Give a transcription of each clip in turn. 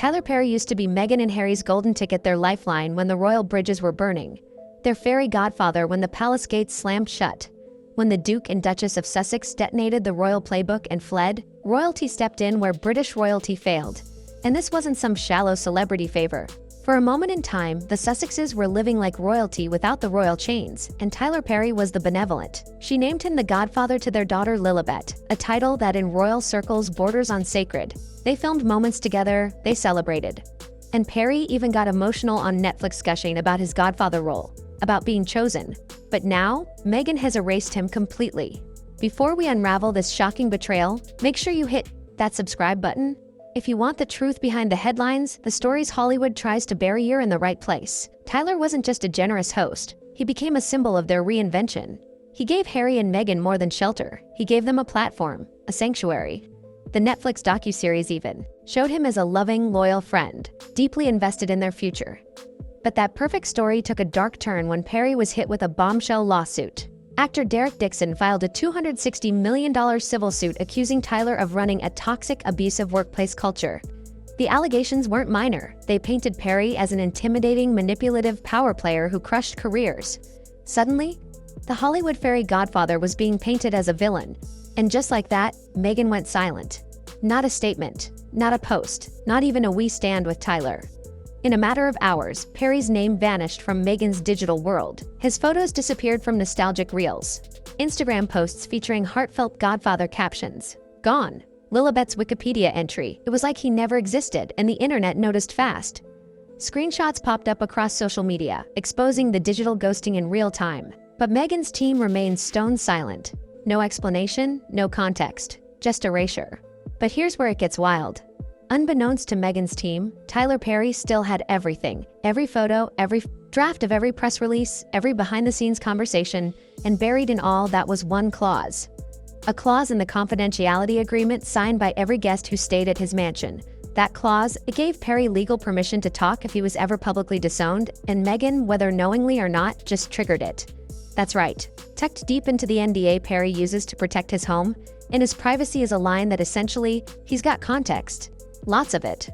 Tyler Perry used to be Meghan and Harry's golden ticket, their lifeline when the royal bridges were burning. Their fairy godfather when the palace gates slammed shut. When the Duke and Duchess of Sussex detonated the royal playbook and fled, royalty stepped in where British royalty failed. And this wasn't some shallow celebrity favor. For a moment in time, the Sussexes were living like royalty without the royal chains, and Tyler Perry was the benevolent. She named him the godfather to their daughter Lilibet, a title that in royal circles borders on sacred. They filmed moments together, they celebrated. And Perry even got emotional on Netflix gushing about his godfather role, about being chosen. But now, Meghan has erased him completely. Before we unravel this shocking betrayal, make sure you hit that subscribe button. If you want the truth behind the headlines, the stories Hollywood tries to bury, you're in the right place. Tyler wasn't just a generous host, he became a symbol of their reinvention. He gave Harry and Meghan more than shelter, he gave them a platform, a sanctuary. The Netflix docuseries even showed him as a loving, loyal friend, deeply invested in their future. But that perfect story took a dark turn when Perry was hit with a bombshell lawsuit. Actor Derek Dixon filed a $260 million civil suit accusing Tyler of running a toxic, abusive workplace culture. The allegations weren't minor. They painted Perry as an intimidating, manipulative power player who crushed careers. Suddenly, the Hollywood fairy godfather was being painted as a villain. And just like that, Meghan went silent. Not a statement, not a post, not even a "we stand with Tyler." In a matter of hours, Perry's name vanished from Meghan's digital world. His photos disappeared from nostalgic reels. Instagram posts featuring heartfelt godfather captions. Gone. Lilibet's Wikipedia entry. It was like he never existed, and the internet noticed fast. Screenshots popped up across social media, exposing the digital ghosting in real time. But Meghan's team remains stone silent. No explanation, no context, just erasure. But here's where it gets wild. Unbeknownst to Meghan's team, Tyler Perry still had everything. Every photo, every draft of every press release, every behind-the-scenes conversation, and buried in all that was one clause. A clause in the confidentiality agreement signed by every guest who stayed at his mansion. That clause, it gave Perry legal permission to talk if he was ever publicly disowned, and Meghan, whether knowingly or not, just triggered it. That's right. Tucked deep into the NDA Perry uses to protect his home, and his privacy is a line that essentially, he's got context. Lots of it.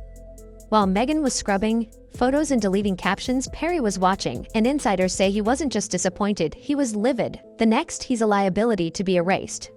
While Meghan was scrubbing photos and deleting captions, Perry was watching, and insiders say he wasn't just disappointed, he was livid. The next, he's a liability to be erased.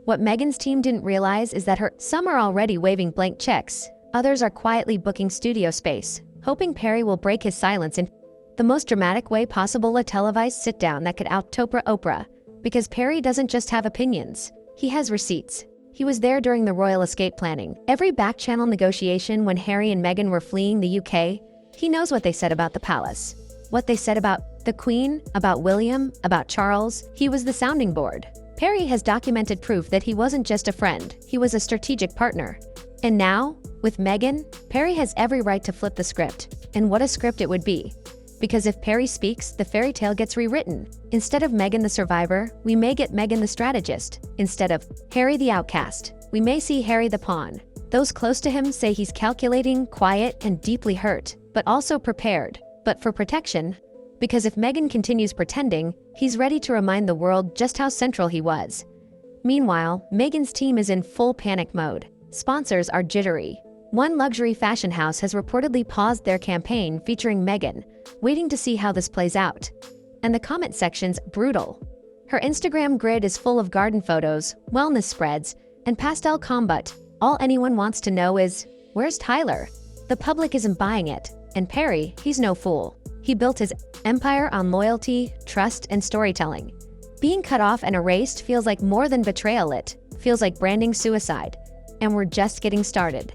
What Meghan's team didn't realize is that some are already waving blank checks, others are quietly booking studio space, hoping Perry will break his silence in the most dramatic way possible, a televised sit-down that could out-Oprah Oprah. Because Perry doesn't just have opinions, he has receipts. He was there during the royal escape planning, every back-channel negotiation when Harry and Meghan were fleeing the UK. He knows what they said about the palace, what they said about the Queen, about William, about Charles. He was the sounding board. Perry has documented proof that he wasn't just a friend, he was a strategic partner. And now, with Meghan, Perry has every right to flip the script. And what a script it would be. Because if Perry speaks, the fairy tale gets rewritten. Instead of Meghan the survivor, we may get Meghan the strategist. Instead of Harry the outcast, we may see Harry the pawn. Those close to him say he's calculating, quiet, and deeply hurt, but also prepared. But for protection, because if Meghan continues pretending, he's ready to remind the world just how central he was. Meanwhile, Meghan's team is in full panic mode. Sponsors are jittery. One luxury fashion house has reportedly paused their campaign featuring Meghan, waiting to see how this plays out. And the comment section's brutal. Her Instagram grid is full of garden photos, wellness spreads, and pastel combat. All anyone wants to know is, where's Tyler? The public isn't buying it. And Perry, he's no fool. He built his empire on loyalty, trust, and storytelling. Being cut off and erased feels like more than betrayal, it feels like branding suicide. And we're just getting started.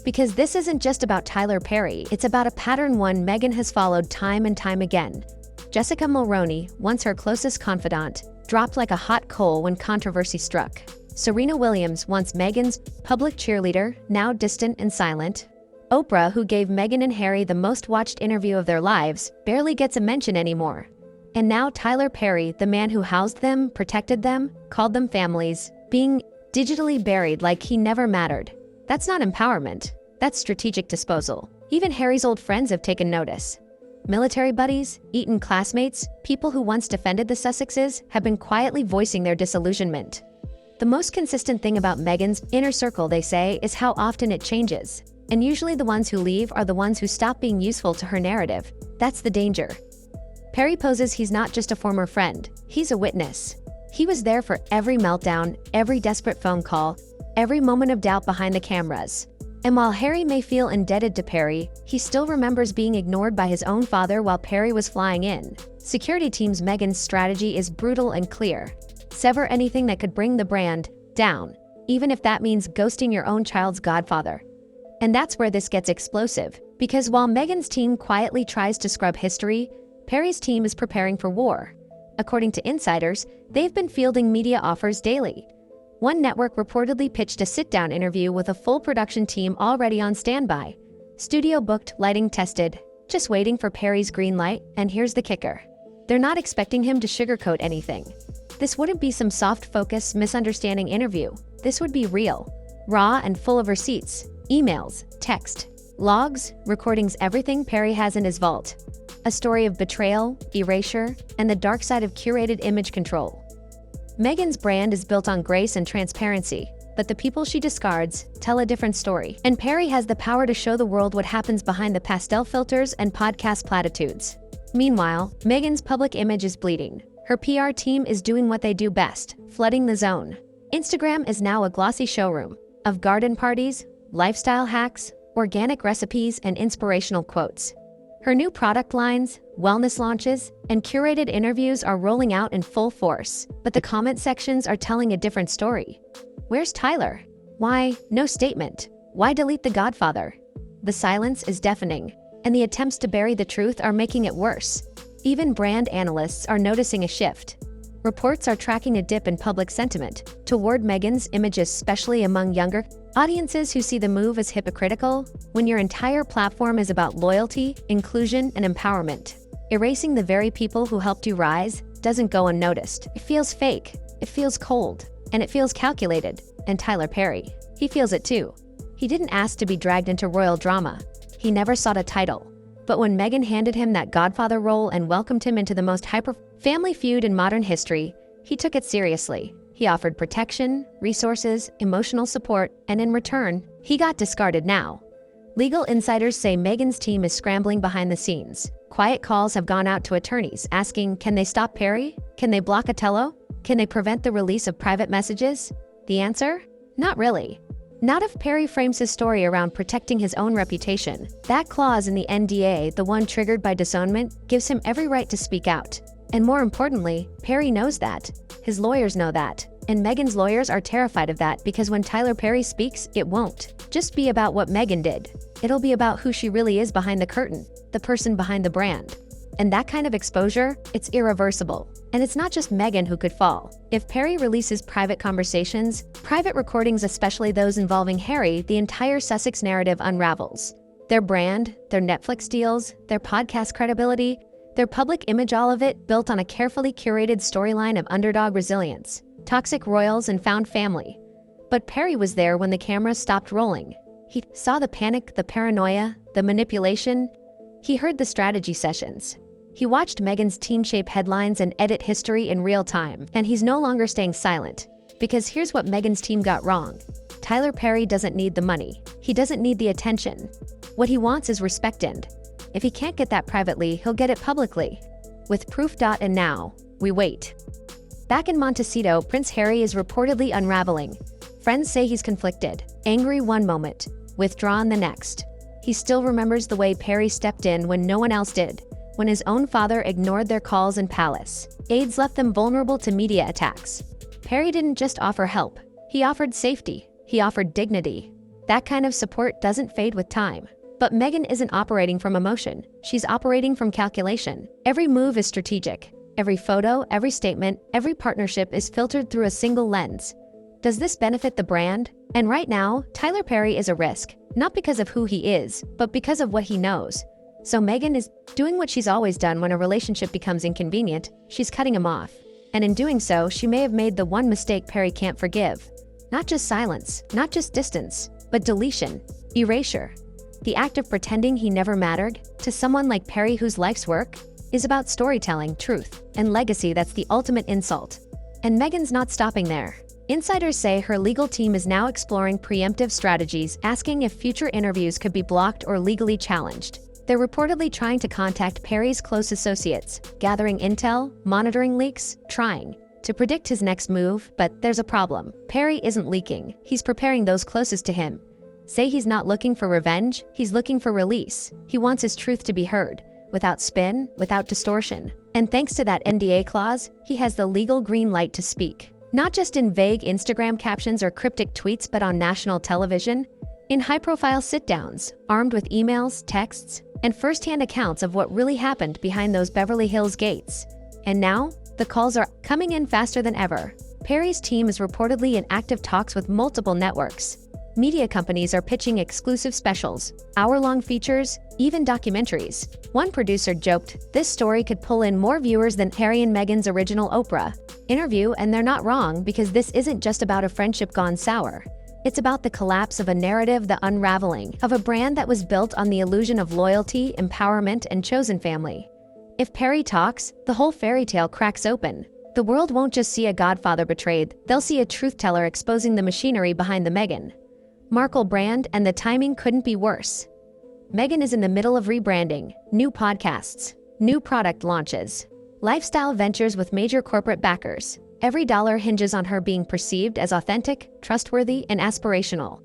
Because this isn't just about Tyler Perry, it's about a pattern one Meghan has followed time and time again. Jessica Mulroney, once her closest confidant, dropped like a hot coal when controversy struck. Serena Williams, once Meghan's public cheerleader, now distant and silent. Oprah, who gave Meghan and Harry the most watched interview of their lives, barely gets a mention anymore. And now Tyler Perry, the man who housed them, protected them, called them families, being digitally buried like he never mattered. That's not empowerment, that's strategic disposal. Even Harry's old friends have taken notice. Military buddies, Eton classmates, people who once defended the Sussexes have been quietly voicing their disillusionment. The most consistent thing about Meghan's inner circle, they say, is how often it changes. And usually the ones who leave are the ones who stop being useful to her narrative. That's the danger. Perry poses he's not just a former friend, he's a witness. He was there for every meltdown, every desperate phone call, every moment of doubt behind the cameras. And while Harry may feel indebted to Perry, he still remembers being ignored by his own father while Perry was flying in. Security teams Meghan's strategy is brutal and clear. Sever anything that could bring the brand down, even if that means ghosting your own child's godfather. And that's where this gets explosive, because while Meghan's team quietly tries to scrub history, Perry's team is preparing for war. According to insiders, they've been fielding media offers daily. One network reportedly pitched a sit-down interview with a full production team already on standby. Studio booked, lighting tested, just waiting for Perry's green light, and here's the kicker. They're not expecting him to sugarcoat anything. This wouldn't be some soft-focus, misunderstanding interview. This would be real, raw and full of receipts, emails, text, logs, recordings, everything Perry has in his vault. A story of betrayal, erasure, and the dark side of curated image control. Meghan's brand is built on grace and transparency, but the people she discards tell a different story. And Perry has the power to show the world what happens behind the pastel filters and podcast platitudes. Meanwhile, Meghan's public image is bleeding. Her PR team is doing what they do best, flooding the zone. Instagram is now a glossy showroom of garden parties, lifestyle hacks, organic recipes, and inspirational quotes. Her new product lines, wellness launches, and curated interviews are rolling out in full force, but the comment sections are telling a different story. Where's Tyler? Why, no statement? Why delete The Godfather? The silence is deafening, and the attempts to bury the truth are making it worse. Even brand analysts are noticing a shift. Reports are tracking a dip in public sentiment toward Meghan's image, especially among younger audiences who see the move as hypocritical when your entire platform is about loyalty, inclusion, and empowerment. Erasing the very people who helped you rise doesn't go unnoticed. It feels fake, it feels cold, and it feels calculated. And Tyler Perry, he feels it too. He didn't ask to be dragged into royal drama. He never sought a title. But when Meghan handed him that godfather role and welcomed him into the most family feud in modern history, he took it seriously. He offered protection, resources, emotional support, and in return, he got discarded now. Legal insiders say Meghan's team is scrambling behind the scenes. Quiet calls have gone out to attorneys asking, can they stop Perry? Can they block Otello? Can they prevent the release of private messages? The answer? Not really. Not if Perry frames his story around protecting his own reputation. That clause in the NDA, the one triggered by disownment, gives him every right to speak out. And more importantly, Perry knows that. His lawyers know that. And Meghan's lawyers are terrified of that because when Tyler Perry speaks, it won't just be about what Meghan did. It'll be about who she really is behind the curtain, the person behind the brand. And that kind of exposure, it's irreversible. And it's not just Meghan who could fall. If Perry releases private conversations, private recordings, especially those involving Harry, the entire Sussex narrative unravels. Their brand, their Netflix deals, their podcast credibility, their public image, all of it built on a carefully curated storyline of underdog resilience, toxic royals, and found family. But Perry was there when the cameras stopped rolling. He saw the panic, the paranoia, the manipulation. He heard the strategy sessions. He watched Meghan's team shape headlines and edit history in real time, and he's no longer staying silent. Because here's what Meghan's team got wrong. Tyler Perry doesn't need the money. He doesn't need the attention. What he wants is respect, and if he can't get that privately, he'll get it publicly. With proof. And now, we wait. Back in Montecito, Prince Harry is reportedly unraveling. Friends say he's conflicted, angry one moment, withdrawn the next. He still remembers the way Perry stepped in when no one else did. When his own father ignored their calls in palace, aides left them vulnerable to media attacks. Perry didn't just offer help, he offered safety, he offered dignity. That kind of support doesn't fade with time. But Meghan isn't operating from emotion, she's operating from calculation. Every move is strategic. Every photo, every statement, every partnership is filtered through a single lens. Does this benefit the brand? And right now, Tyler Perry is a risk, not because of who he is, but because of what he knows. So Meghan is doing what she's always done when a relationship becomes inconvenient, she's cutting him off. And in doing so, she may have made the one mistake Perry can't forgive. Not just silence, not just distance, but deletion, erasure. The act of pretending he never mattered to someone like Perry, whose life's work is about storytelling, truth, and legacy. That's the ultimate insult. And Meghan's not stopping there. Insiders say her legal team is now exploring preemptive strategies, asking if future interviews could be blocked or legally challenged. They're reportedly trying to contact Perry's close associates, gathering intel, monitoring leaks, trying to predict his next move, but there's a problem. Perry isn't leaking. He's preparing those closest to him. Say he's not looking for revenge, he's looking for release. He wants his truth to be heard, without spin, without distortion. And thanks to that NDA clause, he has the legal green light to speak. Not just in vague Instagram captions or cryptic tweets, but on national television, in high-profile sit-downs, armed with emails, texts, and first-hand accounts of what really happened behind those Beverly Hills gates. And now, the calls are coming in faster than ever. Perry's team is reportedly in active talks with multiple networks. Media companies are pitching exclusive specials, hour-long features, even documentaries. One producer joked, "This story could pull in more viewers than Harry and Meghan's original Oprah interview," and they're not wrong, because this isn't just about a friendship gone sour. It's about the collapse of a narrative, the unraveling of a brand that was built on the illusion of loyalty, empowerment, and chosen family. If Perry talks, the whole fairy tale cracks open. The world won't just see a godfather betrayed, they'll see a truth-teller exposing the machinery behind the Meghan Markle brand, and the timing couldn't be worse. Meghan is in the middle of rebranding, new podcasts, new product launches, lifestyle ventures with major corporate backers. Every dollar hinges on her being perceived as authentic, trustworthy, and aspirational.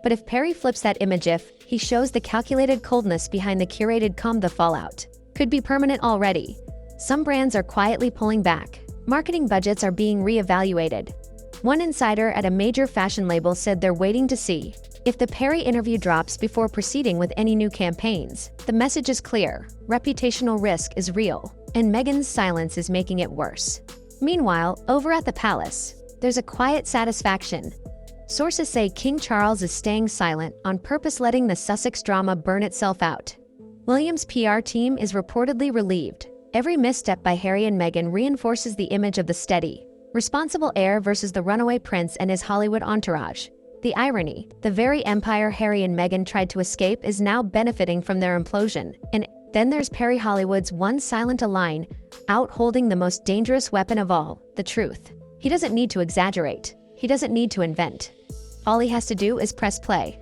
But if Perry flips that image, if he shows the calculated coldness behind the curated calm, the fallout could be permanent already. Some brands are quietly pulling back. Marketing budgets are being reevaluated. One insider at a major fashion label said they're waiting to see if the Perry interview drops before proceeding with any new campaigns. The message is clear: reputational risk is real, and Meghan's silence is making it worse. Meanwhile, over at the palace, there's a quiet satisfaction. Sources say King Charles is staying silent, on purpose letting the Sussex drama burn itself out. William's PR team is reportedly relieved. Every misstep by Harry and Meghan reinforces the image of the steady, responsible heir versus the runaway prince and his Hollywood entourage. The irony: the very empire Harry and Meghan tried to escape is now benefiting from their implosion. And then there's Perry Hollywood's one silent line, out holding the most dangerous weapon of all, the truth. He doesn't need to exaggerate. He doesn't need to invent. All he has to do is press play.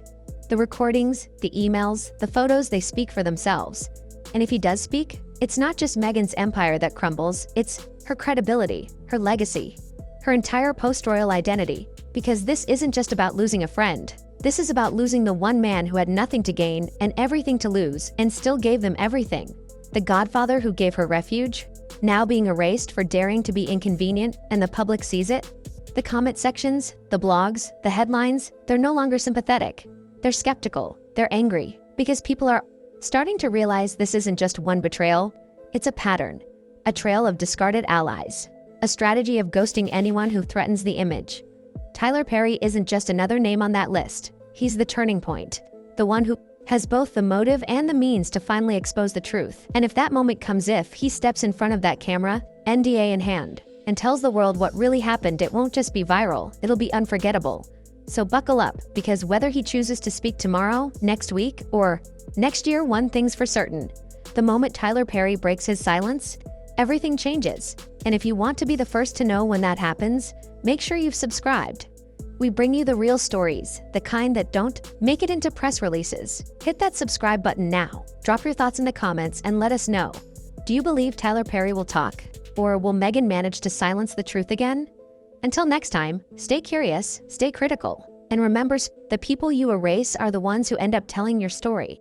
The recordings, the emails, the photos, they speak for themselves. And if he does speak, it's not just Meghan's empire that crumbles, it's her credibility, her legacy, her entire post-royal identity. Because this isn't just about losing a friend. This is about losing the one man who had nothing to gain and everything to lose, and still gave them everything. The godfather who gave her refuge, now being erased for daring to be inconvenient, and the public sees it. The comment sections, the blogs, the headlines, they're no longer sympathetic. They're skeptical, they're angry, because people are starting to realize this isn't just one betrayal, it's a pattern, a trail of discarded allies, a strategy of ghosting anyone who threatens the image. Tyler Perry isn't just another name on that list. He's the turning point, the one who has both the motive and the means to finally expose the truth. And if that moment comes, if he steps in front of that camera, NDA in hand, and tells the world what really happened, it won't just be viral, it'll be unforgettable. So buckle up, because whether he chooses to speak tomorrow, next week, or next year, one thing's for certain: the moment Tyler Perry breaks his silence, everything changes. And if you want to be the first to know when that happens, make sure you've subscribed. We bring you the real stories, the kind that don't make it into press releases. Hit that subscribe button now. Drop your thoughts in the comments and let us know. Do you believe Tyler Perry will talk? Or will Meghan manage to silence the truth again? Until next time, stay curious, stay critical, and remember, the people you erase are the ones who end up telling your story.